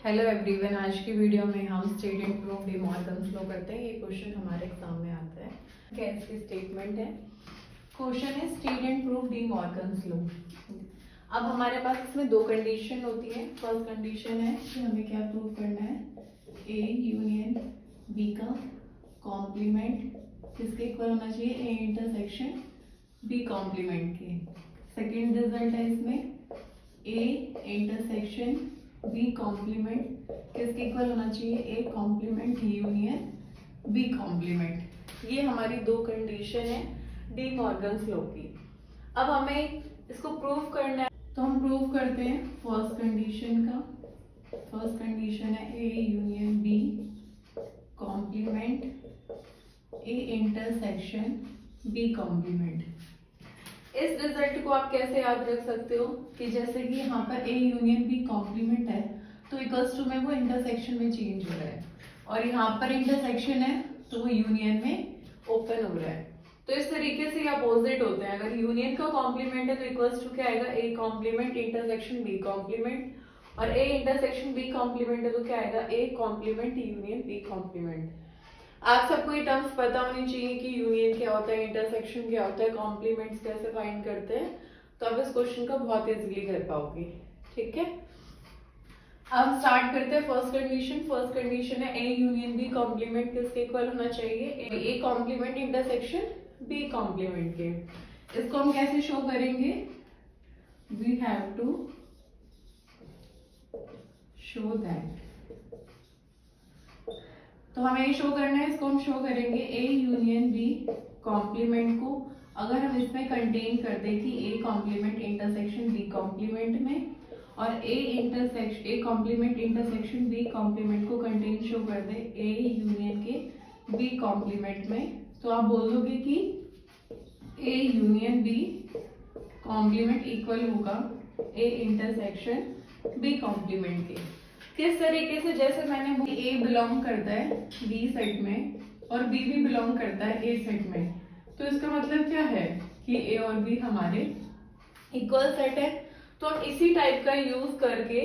Hello everyone, आज की video में हम स्टेट प्रूफ डी मॉर्गन लो करते हैं। ये क्वेश्चन हमारे एग्जाम में आता है। कैसी स्टेटमेंट है? क्वेश्चन है state and proof De Morgan law. अब हमारे पास इसमें दो कंडीशन होती है। फर्स्ट कंडीशन है कि हमें क्या प्रूव करना है, ए यूनियन बी का कॉम्प्लीमेंट किसके इक्वल होना चाहिए, ए इंटरसेक्शन बी कॉम्प्लीमेंट के। सेकेंड रिजल्ट है इसमें ए इंटरसेक्शन बी कॉम्प्लीमेंट किसके इक्वल होना चाहिए, A complement union B complement. ये हमारी दो कंडीशन है डी मॉर्गन्स लॉ की। अब हमें इसको प्रूव करना है, तो हम प्रूव करते हैं फर्स्ट कंडीशन का। फर्स्ट कंडीशन है A union B complement A intersection B complement. इस रिजल्ट को आप कैसे याद रख सकते हो कि जैसे कि यहाँ पर ए यूनियन बी कॉम्प्लीमेंट है तो इक्वल्स टू में वो इंटरसेक्शन में चेंज हो रहा है, और यहाँ पर इंटरसेक्शन है तो वो यूनियन में ओपन हो रहा है। तो इस तरीके से अपोजिट होते हैं। अगर यूनियन का कॉम्प्लीमेंट है तो इक्वल्स टू क्या आएगा, A complement intersection B complement, और ए इंटरसेक्शन बी कॉम्प्लीमेंट है तो क्या आएगा, A complement union B complement. आप सबको ये टर्म्स पता होनी चाहिए कि यूनियन क्या होता है, इंटरसेक्शन क्या होता है, कॉम्प्लीमेंट्स कैसे फाइंड करते हैं, तो आप इस क्वेश्चन को बहुत इजीली कर पाओगे। ठीक है, अब स्टार्ट करते हैं फर्स्ट कंडीशन। फर्स्ट कंडीशन है ए यूनियन बी कॉम्प्लीमेंट किसके इक्वल होना चाहिए, A complement intersection B complement के। इसको हम कैसे शो करेंगे, we have to show that. तो हमें ये शो करना है, इसको हम शो करेंगे ए यूनियन बी कॉम्प्लीमेंट को अगर हम इसमें कंटेन कर दें कि A complement intersection B complement में, और A complement intersection B complement को कंटेन शो कर दे ए यूनियन के बी कॉम्प्लीमेंट में, तो आप बोल दोगे कि A union B complement equal होगा ए इंटरसेक्शन बी कॉम्प्लीमेंट के। किस तरीके से, जैसे मैंने ए बिलोंग करता है बी सेट में और बी भी बिलोंग करता है ए सेट में, तो इसका मतलब क्या है कि ए और बी हमारे इक्वल सेट है। तो हम इसी टाइप का यूज करके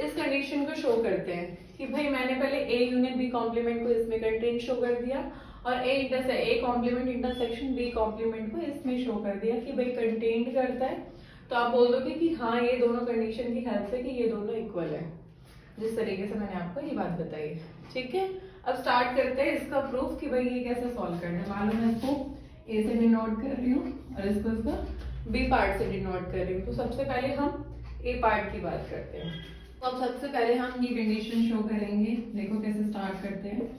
इस कंडीशन को शो करते हैं कि भाई मैंने पहले ए यूनियन बी कॉम्प्लीमेंट को इसमें कंटेन शो कर दिया और A complement intersection B complement को इसमें शो कर दिया कि भाई कंटेन करता है। तो आप बोल दोगे कि हाँ, ये दोनों कंडीशन की हेल्प से कि ये दोनों इक्वल है, जिस तरीके से मैंने आपको ये बात बताई। ठीक है, अब स्टार्ट करते हैं इसका प्रूफ कि भाई ये कैसे सॉल्व करना है। मालूम है, इसको ए से डिनोट कर रही हूँ और इसको बी पार्ट से डिनोट कर रही हूँ। तो सबसे पहले हम ए पार्ट की बात करते हैं। तो अब सबसे पहले हम ये कंडीशन शो करेंगे। देखो कैसे स्टार्ट करते हैं,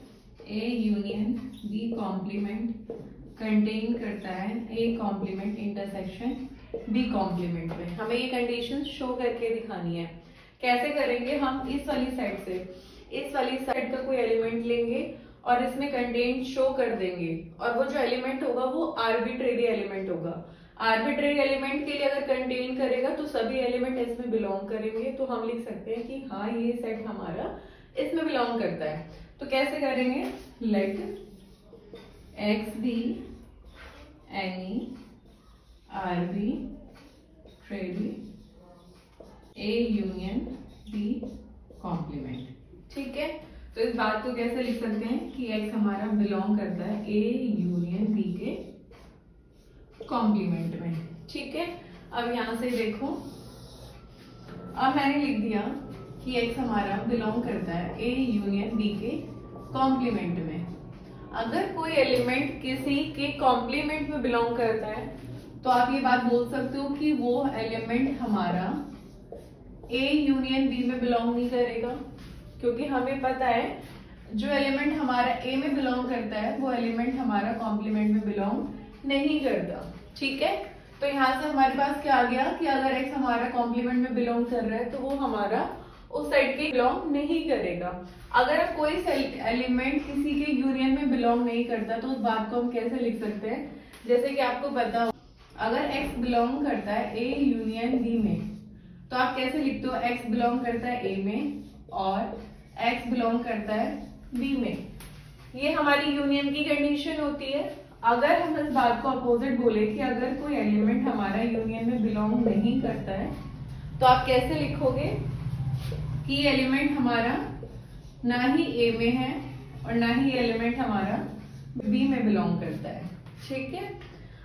A union B complement contain करता है A complement intersection B complement में। हमें ये कंडीशन शो करके दिखानी है। कैसे करेंगे, हम इस वाली साइड का कोई एलिमेंट लेंगे और इसमें कंटेंट शो कर देंगे, और वो जो एलिमेंट होगा वो आर्बिट्रेरी एलिमेंट होगा। आर्बिट्रेरी एलिमेंट के लिए अगर कंटेन करेगा तो सभी एलिमेंट इसमें बिलोंग करेंगे, तो हम लिख सकते हैं कि हाँ, ये सेट हमारा इसमें बिलोंग करता है। तो कैसे करेंगे, let x be any arbitrary A union B complement. ठीक है, तो इस बात को कैसे लिख सकते हैं कि x हमारा बिलोंग करता है ए यूनियन बी के कॉम्प्लीमेंट में। ठीक है, अब यहां से देखो, अब मैंने लिख दिया कि x हमारा बिलोंग करता है ए यूनियन बी के कॉम्प्लीमेंट में। अगर कोई एलिमेंट किसी के कॉम्प्लीमेंट में बिलोंग करता है तो आप ये बात बोल सकते हो कि वो एलिमेंट हमारा ए यूनियन बी में बिलोंग नहीं करेगा, क्योंकि हमें पता है जो एलिमेंट हमारा ए में बिलोंग करता है वो एलिमेंट हमारा कॉम्प्लीमेंट में बिलोंग नहीं करता। ठीक है, तो यहाँ से हमारे पास क्या आ गया कि अगर एक्स हमारा कॉम्प्लीमेंट में बिलोंग कर रहा है तो वो हमारा उस साइड के बिलोंग नहीं करेगा। अगर कोई एलिमेंट किसी के यूनियन में बिलोंग नहीं करता तो उस बात को हम कैसे लिख सकते हैं, जैसे कि आपको पता हो अगर एक्स बिलोंग करता है ए यूनियन बी में तो आप कैसे लिखते हो, एक्स बिलोंग करता है ए में और एक्स बिलोंग करता है बी में। ये हमारी यूनियन की कंडीशन होती है। अगर हम इस बात को अपोजिट बोले कि अगर कोई एलिमेंट हमारा यूनियन में बिलोंग नहीं करता है तो आप कैसे लिखोगे कि एलिमेंट हमारा ना ही ए में है और ना ही एलिमेंट हमारा बी में बिलोंग करता है। ठीक है,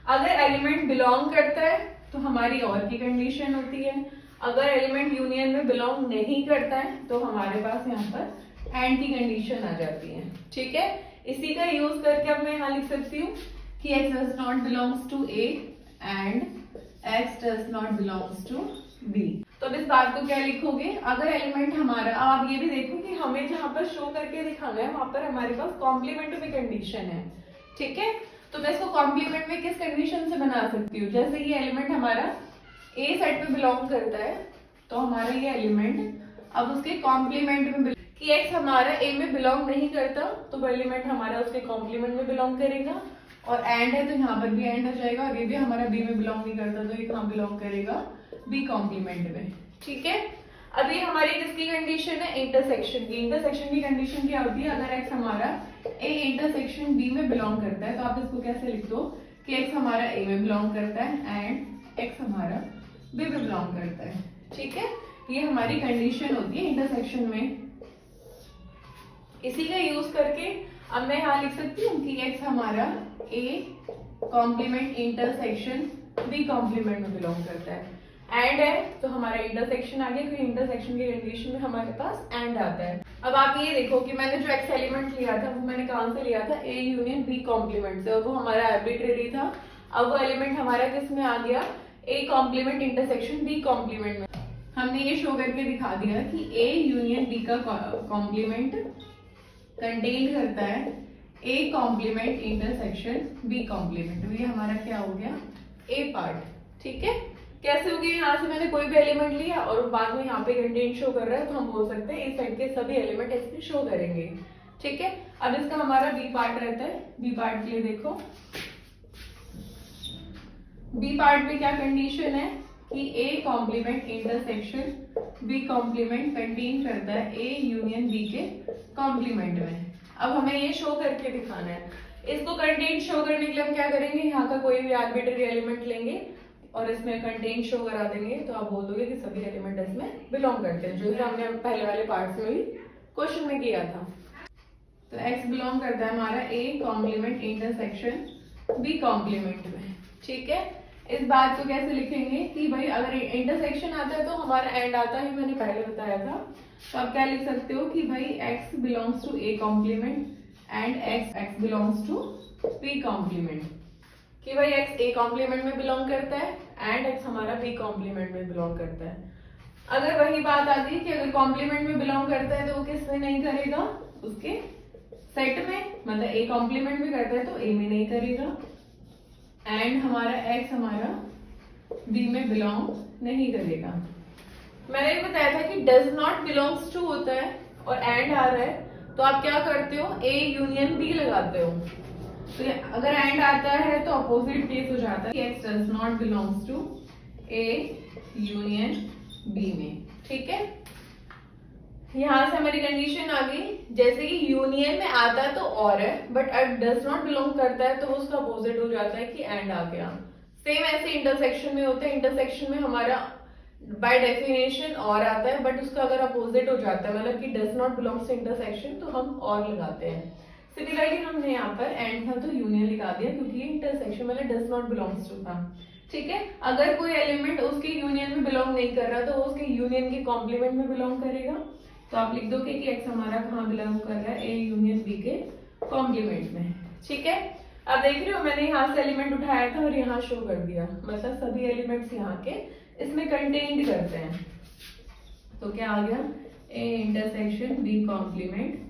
अगर एलिमेंट बिलोंग करता है तो हमारी और की कंडीशन होती है, अगर एलिमेंट यूनियन में बिलोंग नहीं करता है तो हमारे पास यहाँ पर एंड की कंडीशन आ जाती है। ठीक है, इसी का यूज करके अब मैं यहाँ लिख सकती हूँ कि x does not belongs to A and x does not belongs to B। तो अब इस बात को क्या लिखोगे, अगर एलिमेंट हमारा, अब आप ये भी देखो कि हमें जहां पर शो करके दिखाना है वहां पर हमारे पास कॉम्प्लीमेंट में कंडीशन है। ठीक है, तो मैं इसको कॉम्प्लीमेंट में किस कंडीशन से बना सकती हूँ, जैसे ये एलिमेंट हमारा ए सेट में बिलोंग करता है तो हमारा ये एलिमेंट अब उसके कॉम्प्लीमेंट में कि x हमारा ए में बिलोंग नहीं करता तो वो एलिमेंट हमारा उसके कॉम्प्लीमेंट में बिलोंग करेगा, और एंड है तो यहाँ पर भी एंड हो जाएगा, और ये भी हमारा बी में बिलोंग नहीं करता तो ये कहाँ बिलोंग करेगा, बी कॉम्प्लीमेंट में। ठीक है, अब ये हमारी किसकी कंडीशन है, इंटरसेक्शन की। इंटरसेक्शन की कंडीशन क्या होती है, अगर x हमारा a इंटरसेक्शन b में बिलोंग करता है तो आप इसको कैसे लिख दो कि x हमारा a में बिलोंग करता है एंड x हमारा b में बिलोंग करता है। ठीक है, ये हमारी कंडीशन होती है इंटरसेक्शन में। इसी का यूज करके अब मैं यहाँ लिख सकती हूँ कि x हमारा a complement intersection b complement में बिलोंग करता है, एंड है तो हमारा इंटरसेक्शन आ गया, क्योंकि इंटरसेक्शन की कंडीशन में हमारे पास एंड आता है। अब आप ये देखो कि मैंने जो x एलिमेंट लिया था वो मैंने कहाँ से लिया था, a यूनियन b कॉम्प्लीमेंट से, और वो हमारा आर्बिट्रेरी था। अब वो एलिमेंट हमारा किस में आ गया, a complement intersection b complement में। हमने ये शो करके दिखा दिया कि a यूनियन b का कॉम्प्लीमेंट कंटेन करता है a complement intersection b complement. ये हमारा क्या हो गया, a पार्ट। ठीक है, कैसे होगी, यहाँ से मैंने कोई भी एलिमेंट लिया और बाद में यहाँ पे कंटेंट शो कर रहा है तो हम बोल सकते हैं इस सेट के सभी एलिमेंट इसमें शो करेंगे। ठीक है, अब इसका हमारा बी पार्ट रहता है। बी पार्ट के लिए देखो, बी पार्ट में क्या कंडीशन है कि A complement intersection B complement contain करता है ए यूनियन बी के कॉम्प्लीमेंट में। अब हमें ये शो करके दिखाना है। इसको कंटेंट शो करने के लिए हम क्या करेंगे, यहाँ का कोई भी आर्बिट्रेरी एलिमेंट लेंगे और इसमें कंटेंट शो करा देंगे तो आप बोल दोगे कि सभी एलिमेंट इसमें बिलोंग करते हैं, जो हमने पहले वाले पार्ट्स में भी क्वेश्चन में किया था। तो x बिलोंग करता है हमारा a complement intersection b complement में। ठीक है, इस बात को कैसे लिखेंगे कि भाई अगर इंटरसेक्शन आता है तो हमारा एंड आता है, मैंने पहले बताया था। तो आप क्या लिख सकते हो कि भाई x belongs to a complement and x belongs to b complement, कि भाई x a कॉम्प्लीमेंट में बिलोंग करता है एंड x हमारा b कॉम्प्लीमेंट में बिलोंग करता है। अगर वही बात आती है कि अगर कॉम्प्लीमेंट में बिलोंग करता है तो वो किस में नहीं करेगा, उसके सेट में, मतलब a कॉम्प्लीमेंट में करता है तो a में नहीं करेगा, एंड हमारा x हमारा b में बिलोंग नहीं करेगा। मैंने भी बताया था कि डज नॉट बिलोंग्स टू होता है और एंड आ रहा है तो आप क्या करते हो, a यूनियन b लगाते हो। तो अगर एंड आता है तो अपोजिट केस हो जाता है कि x does not belongs to a union b में। ठीक है, यहाँ से हमारी कंडीशन आ गई, जैसे कि यूनियन में आता है तो और है, बट डज नॉट बिलोंग करता है तो उसका अपोजिट हो जाता है कि एंड आ गया। सेम ऐसे इंटरसेक्शन में होता है, इंटरसेक्शन में हमारा बाय डेफिनेशन और आता है, बट उसका अगर अपोजिट हो जाता है, मतलब कि does not belongs to intersection, तो हम और लगाते हैं। सिमिलरली हमने यहाँ पर एंड था तो यूनियन लिखा दिया क्योंकि ये इंटरसेक्शन मतलब डज नॉट बिलोंग्स टू था। ठीक है, अगर कोई एलिमेंट उसके यूनियन में बिलोंग नहीं कर रहा तो वो उसके यूनियन के कॉम्प्लीमेंट में बिलोंग करेगा। तो आप लिख दोगे कि x हमारा कहाँ बिलोंग कर रहा है, a यूनियन b के कॉम्प्लीमेंट में। ठीक है, अब देख रहे हो मैंने यहाँ से एलिमेंट उठाया था और यहाँ शो कर दिया, मतलब सभी एलिमेंट्स यहाँ के इसमें कंटेन्ड करते हैं। तो क्या आ गया, a intersection b complement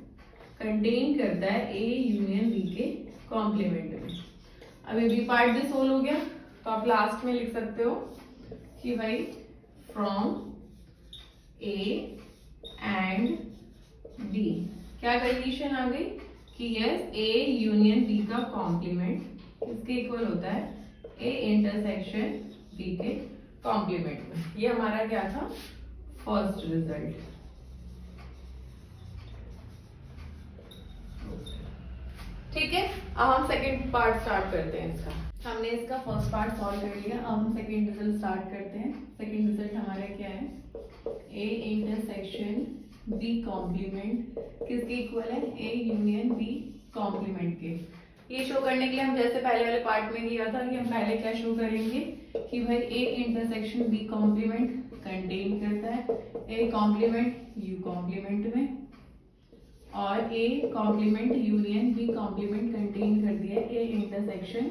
contain करता है a यूनियन b के कॉम्प्लीमेंट में। अब ये b पार्ट भी सोल्व हो गया, तो आप लास्ट में लिख सकते हो कि भाई फ्रॉम a एंड b क्या कंडीशन आ गई कि यस a यूनियन b का कॉम्प्लीमेंट इसके इक्वल होता है a इंटरसेक्शन b के कॉम्प्लीमेंट में। ये हमारा क्या था, फर्स्ट रिजल्ट। ठीक है, अब हम सेकंड पार्ट स्टार्ट करते हैं इसका। हमने इसका फर्स्ट पार्ट सॉल्व कर लिया, अब हम सेकंड रिजल्ट स्टार्ट करते हैं। सेकंड रिजल्ट हमारा क्या है, a इंटरसेक्शन बी कॉम्प्लीमेंट किसके इक्वल है, ए यूनियन बी कॉम्प्लीमेंट के। ये शो करने के लिए हम जैसे पहले वाले पार्ट में किया था कि हम पहले क्या शो करेंगे कि भाई A intersection B complement contain करता है ए कॉम्प्लीमेंट यू कॉम्प्लीमेंट में, और A complement union B complement contain कर दिया ए इंटरसेक्शन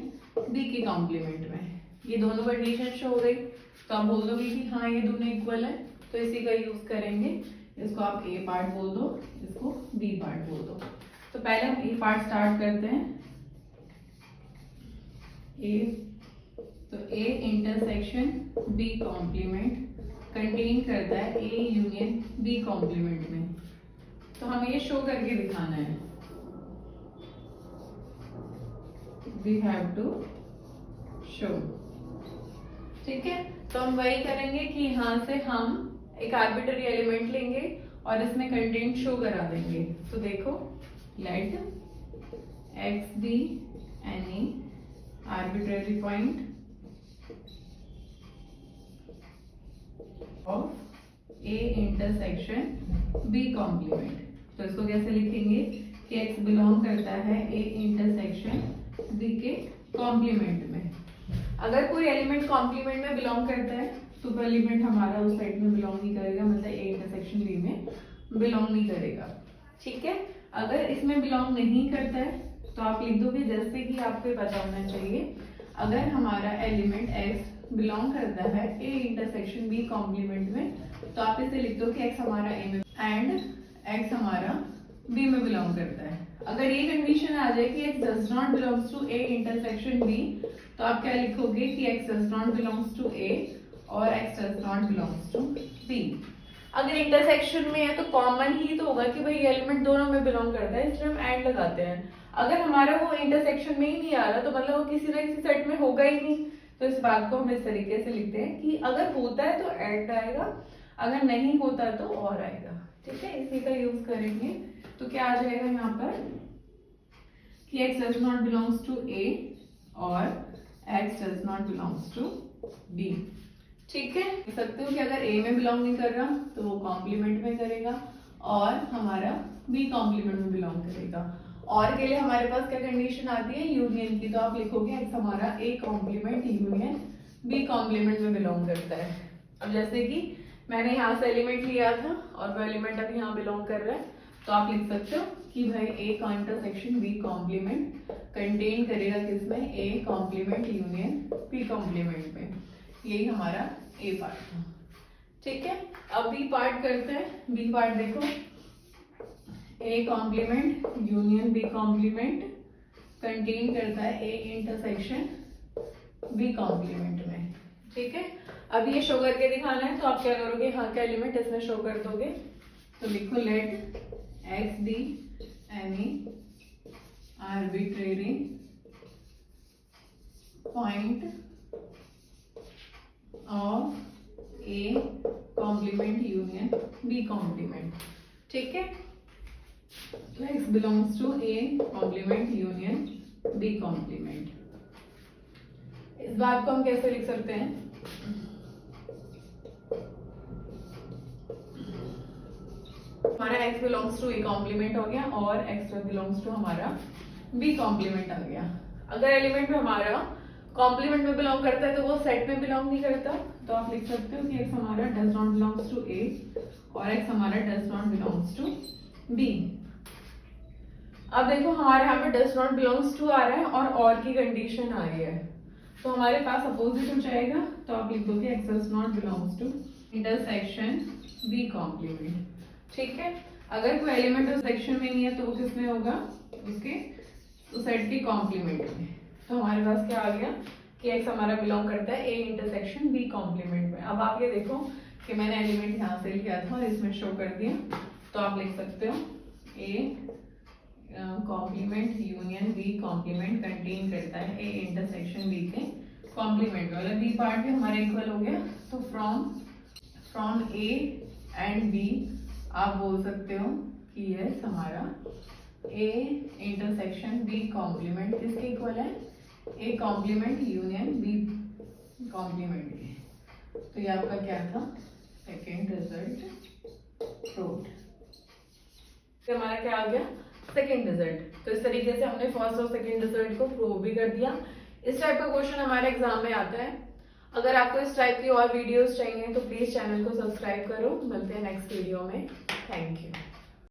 बी के कॉम्प्लीमेंट में। ये दोनों कंडीशन शो हो गई, तो आप बोल दोगे कि हाँ ये दोनों इक्वल है, तो इसी का यूज करेंगे। इसको आप ए पार्ट बोल दो, इसको बी पार्ट बोल दो। तो पहले हम ए पार्ट स्टार्ट करते हैं। ए, तो A intersection B complement contain करता है ए यूनियन बी कॉम्प्लीमेंट में। तो हमें ये शो करके दिखाना है, वी हैव टू शो। ठीक है, तो हम वही करेंगे कि यहाँ से हम एक आर्बिट्ररी एलिमेंट लेंगे और इसमें कंटेंट शो करा देंगे। तो देखो, let x be any arbitrary point of A intersection B complement. तो इसको कैसे लिखेंगे कि x बिलोंग करता है ए इंटरसेक्शन बी के कॉम्प्लीमेंट में। अगर कोई एलिमेंट कॉम्प्लीमेंट में बिलोंग करता है तो वो एलिमेंट हमारा उस सेट में बिलोंग नहीं करेगा, मतलब ए इंटरसेक्शन बी में बिलोंग नहीं करेगा। ठीक है, अगर इसमें बिलोंग नहीं करता है तो आप लिख दोगे जैसे कि आपको पता होना चाहिए, अगर हमारा एलिमेंट x बिलोंग करता है ए इंटरसेक्शन बी कॉम्प्लीमेंट में, तो आप इसे लिख दो कि x हमारा ए में एंड x हमारा b में बिलोंग करता है। अगर ये कंडीशन आ जाए कि x does not belongs to a intersection b, तो आप क्या लिखोगे कि x does not belongs to a और x does not belongs to b। अगर इंटरसेक्शन में है तो कॉमन ही तो होगा कि भाई एलिमेंट दोनों में बिलोंग करता है, इसलिए हम एंड लगाते हैं। अगर हमारा वो इंटरसेक्शन में ही नहीं आ रहा तो मतलब वो किसी ना किसी सेट में होगा ही नहीं। तो इस बात को हम इस तरीके से लिखते हैं कि अगर होता है तो एंड आएगा, अगर नहीं होता तो और आएगा। ठीक है, इसी का यूज करेंगे। तो क्या आ जाएगा यहाँ पर कि x does not belongs to a और x does not belongs to b। ठीक है, देख सकते हो कि अगर a में बिलोंग नहीं कर रहा तो वो कॉम्प्लीमेंट में करेगा और हमारा b कॉम्प्लीमेंट में बिलोंग करेगा। और के लिए हमारे पास क्या कंडीशन आती है, यूनियन की। तो आप लिखोगे x हमारा a complement union b complement में बिलोंग करता है। अब जैसे कि मैंने यहाँ से एलिमेंट लिया था और वो एलिमेंट अभी यहाँ बिलोंग कर रहा है, तो आप लिख सकते हो कि भाई ए का इंटरसेक्शन बी कॉम्प्लीमेंट कंटेन करेगा किसमें, A complement union B complement में। यही हमारा ए पार्ट था। ठीक है, अब बी पार्ट करते हैं। बी पार्ट देखो, A complement union B complement contain करता है ए इंटरसेक्शन बी कॉम्प्लीमेंट में। ठीक है, अब ये शो करके दिखाना है, तो आप क्या करोगे, हाँ का एलिमेंट इसमें शो कर दोगे। तो लिखो late x be any arbitrary point of a complement union b complement। ठीक है, तो x belongs to a complement union b complement। इस बात को हम कैसे लिख सकते हैं, हमारा x belongs to a complement हो गया और x बिलोंग्स टू हमारा b कॉम्प्लीमेंट आ गया। अगर एलिमेंट में हमारा कॉम्प्लीमेंट में बिलोंग करता है तो वो सेट में बिलोंग नहीं करता, तो आप लिख सकते हो कि x हमारा does not belongs to a और x हमारा does not belongs to b। अब देखो हमारे यहाँ पे डज नॉट बिलोंग्स टू आ रहा है और की कंडीशन आ रही है, तो हमारे पास अपोजिट हो जाएगा। तो आप लिख दोगे x does not belongs to intersection b complement. ठीक है, अगर कोई एलिमेंट उस सेक्शन में नहीं है तो वो किस में होगा, उसके उस सेट के कॉम्प्लीमेंट में। तो हमारे पास क्या आ गया कि x हमारा बिलोंग करता है a इंटरसेक्शन b कॉम्प्लीमेंट में। अब आप ये देखो कि मैंने एलिमेंट यहाँ से लिया था और इसमें शो कर दिया, तो आप लिख सकते हो a complement union b complement contain करता है a इंटरसेक्शन b के कॉम्प्लीमेंट में, मतलब b पार्ट भी हमारे इक्वल हो गया। तो फ्रॉम a एंड b आप बोल सकते हो कि यस हमारा a इंटरसेक्शन b कॉम्प्लीमेंट किसके इक्वल है, a complement union b complement के। तो ये आपका क्या था, सेकेंड रिजल्ट प्रूव्ड। फिर हमारा क्या आ गया, सेकंड रिजल्ट। तो इस तरीके से हमने फर्स्ट और सेकंड रिजल्ट को प्रूव भी कर दिया। इस टाइप का क्वेश्चन हमारे एग्जाम में आता है। अगर आपको इस टाइप की और वीडियोस चाहिए तो प्लीज चैनल को सब्सक्राइब करो। मिलते हैं नेक्स्ट वीडियो में। Thank you.